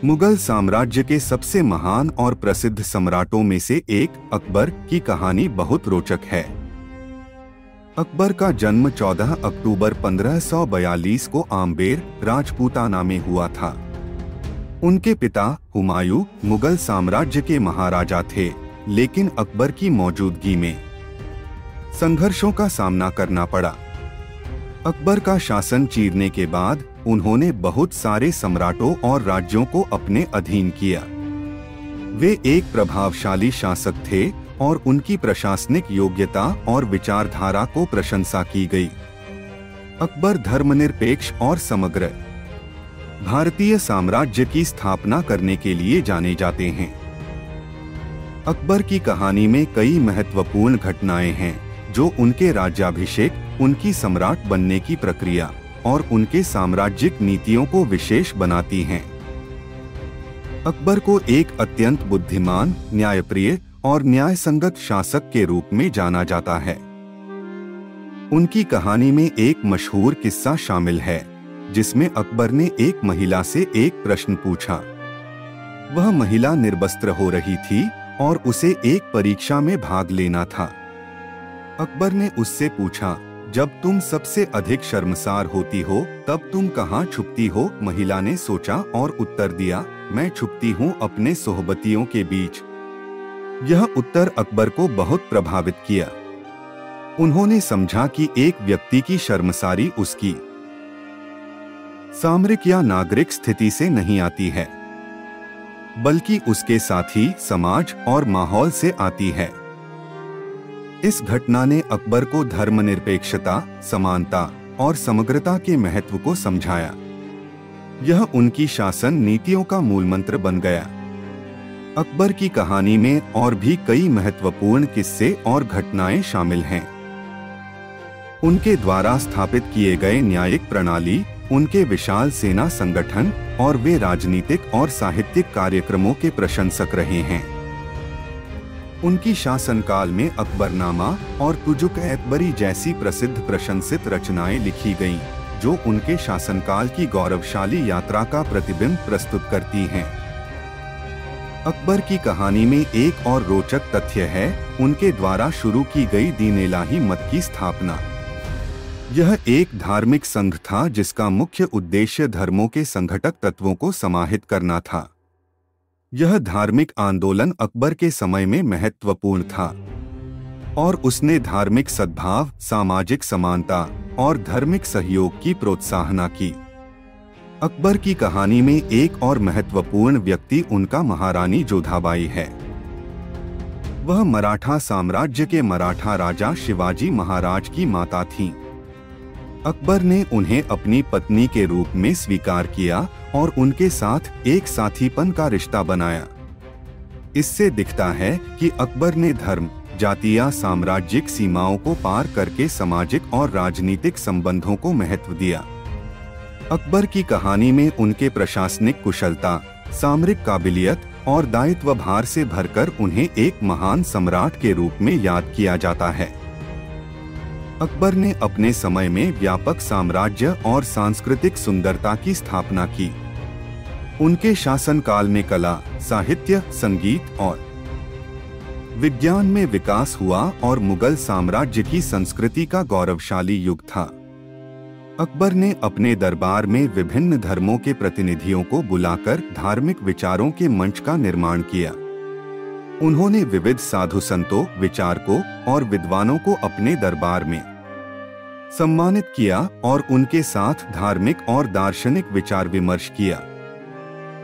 मुगल साम्राज्य के सबसे महान और प्रसिद्ध सम्राटों में से एक अकबर की कहानी बहुत रोचक है। अकबर का जन्म 14 अक्टूबर 1542 को आम्बेर, राजपूताना में हुआ था। उनके पिता हुमायूं मुगल साम्राज्य के महाराजा थे, लेकिन अकबर की मौजूदगी में संघर्षों का सामना करना पड़ा। अकबर का शासन चीरने के बाद उन्होंने बहुत सारे सम्राटों और राज्यों को अपने अधीन किया। वे एक प्रभावशाली शासक थे और उनकी प्रशासनिक योग्यता और विचारधारा को प्रशंसा की गई। अकबर धर्मनिरपेक्ष और समग्र भारतीय साम्राज्य की स्थापना करने के लिए जाने जाते हैं। अकबर की कहानी में कई महत्वपूर्ण घटनाएं हैं जो उनके राज्याभिषेक, उनकी सम्राट बनने की प्रक्रिया और उनके साम्राज्यिक नीतियों को विशेष बनाती हैं। अकबर को एक अत्यंत बुद्धिमान, न्यायप्रिय और न्यायसंगत शासक के रूप में जाना जाता है। उनकी कहानी में एक मशहूर किस्सा शामिल है, जिसमें अकबर ने एक महिला से एक प्रश्न पूछा। वह महिला निर्वस्त्र हो रही थी और उसे एक परीक्षा में भाग लेना था। अकबर ने उससे पूछा, जब तुम सबसे अधिक शर्मसार होती हो तब तुम कहाँ छुपती हो? महिला ने सोचा और उत्तर दिया, मैं छुपती हूँ अपने सोहबतियों के बीच। यह उत्तर अकबर को बहुत प्रभावित किया। उन्होंने समझा कि एक व्यक्ति की शर्मसारी उसकी सामरिक या नागरिक स्थिति से नहीं आती है, बल्कि उसके साथी, समाज और माहौल से आती है। इस घटना ने अकबर को धर्मनिरपेक्षता, समानता और समग्रता के महत्व को समझाया। यह उनकी शासन नीतियों का मूलमंत्र बन गया। अकबर की कहानी में और भी कई महत्वपूर्ण किस्से और घटनाएं शामिल हैं। उनके द्वारा स्थापित किए गए न्यायिक प्रणाली, उनके विशाल सेना संगठन और वे राजनीतिक और साहित्यिक कार्यक्रमों के प्रशंसक रहे हैं। उनकी शासनकाल में अकबरनामा और तुजुक-ए-अकबरी जैसी प्रसिद्ध प्रशंसित रचनाएं लिखी गईं, जो उनके शासनकाल की गौरवशाली यात्रा का प्रतिबिंब प्रस्तुत करती हैं। अकबर की कहानी में एक और रोचक तथ्य है उनके द्वारा शुरू की गई दीन-ए-इलाही मत की स्थापना। यह एक धार्मिक संघ था जिसका मुख्य उद्देश्य धर्मों के संघटक तत्वों को समाहित करना था। यह धार्मिक आंदोलन अकबर के समय में महत्वपूर्ण था और उसने धार्मिक सद्भाव, सामाजिक समानता और धार्मिक सहयोग की प्रोत्साहना की। अकबर की कहानी में एक और महत्वपूर्ण व्यक्ति उनका महारानी जोधाबाई है। वह मराठा साम्राज्य के मराठा राजा शिवाजी महाराज की माता थीं। अकबर ने उन्हें अपनी पत्नी के रूप में स्वीकार किया और उनके साथ एक साथीपन का रिश्ता बनाया। इससे दिखता है कि अकबर ने धर्म, जाति या साम्राज्यिक सीमाओं को पार करके सामाजिक और राजनीतिक संबंधों को महत्व दिया। अकबर की कहानी में उनके प्रशासनिक कुशलता, सामरिक काबिलियत और दायित्व भार से भरकर उन्हें एक महान सम्राट के रूप में याद किया जाता है। अकबर ने अपने समय में व्यापक साम्राज्य और सांस्कृतिक सुंदरता की स्थापना की। उनके शासनकाल में कला, साहित्य, संगीत और विज्ञान में विकास हुआ और मुगल साम्राज्य की संस्कृति का गौरवशाली युग था। अकबर ने अपने दरबार में विभिन्न धर्मों के प्रतिनिधियों को बुलाकर धार्मिक विचारों के मंच का निर्माण किया। उन्होंने विविध साधु संतों, विचारकों और विद्वानों को अपने दरबार में सम्मानित किया और उनके साथ धार्मिक और दार्शनिक विचार विमर्श किया।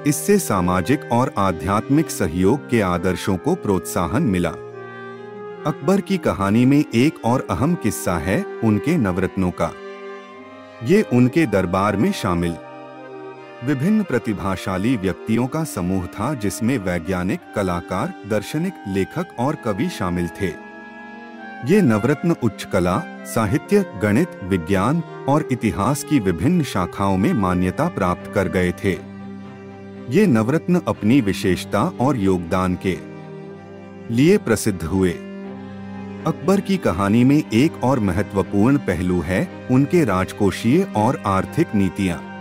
इससे सामाजिक और आध्यात्मिक सहयोग के आदर्शों को प्रोत्साहन मिला। अकबर की कहानी में एक और अहम किस्सा है उनके नवरत्नों का। ये उनके दरबार में शामिल विभिन्न प्रतिभाशाली व्यक्तियों का समूह था, जिसमें वैज्ञानिक, कलाकार, दार्शनिक, लेखक और कवि शामिल थे। ये नवरत्न उच्च कला, साहित्य, गणित, विज्ञान और इतिहास की विभिन्न शाखाओं में मान्यता प्राप्त कर गए थे। ये नवरत्न अपनी विशेषता और योगदान के लिए प्रसिद्ध हुए। अकबर की कहानी में एक और महत्वपूर्ण पहलू है उनके राजकोषीय और आर्थिक नीतियां।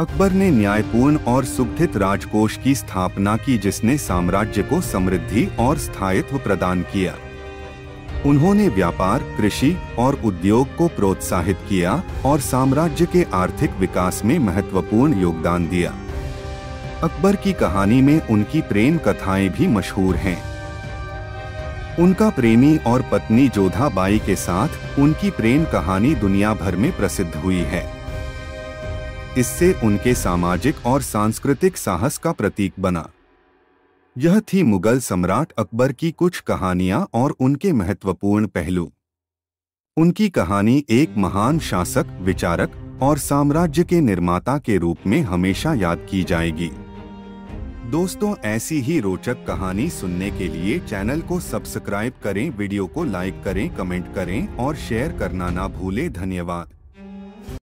अकबर ने न्यायपूर्ण और सुगठित राजकोष की स्थापना की, जिसने साम्राज्य को समृद्धि और स्थायित्व प्रदान किया। उन्होंने व्यापार, कृषि और उद्योग को प्रोत्साहित किया और साम्राज्य के आर्थिक विकास में महत्वपूर्ण योगदान दिया। अकबर की कहानी में उनकी प्रेम कथाएं भी मशहूर हैं। उनका प्रेमी और पत्नी जोधा बाई के साथ उनकी प्रेम कहानी दुनिया भर में प्रसिद्ध हुई है। इससे उनके सामाजिक और सांस्कृतिक साहस का प्रतीक बना। यह थी मुगल सम्राट अकबर की कुछ कहानियां और उनके महत्वपूर्ण पहलू। उनकी कहानी एक महान शासक, विचारक और साम्राज्य के निर्माता के रूप में हमेशा याद की जाएगी। दोस्तों, ऐसी ही रोचक कहानी सुनने के लिए चैनल को सब्सक्राइब करें, वीडियो को लाइक करें, कमेंट करें और शेयर करना ना भूलें। धन्यवाद।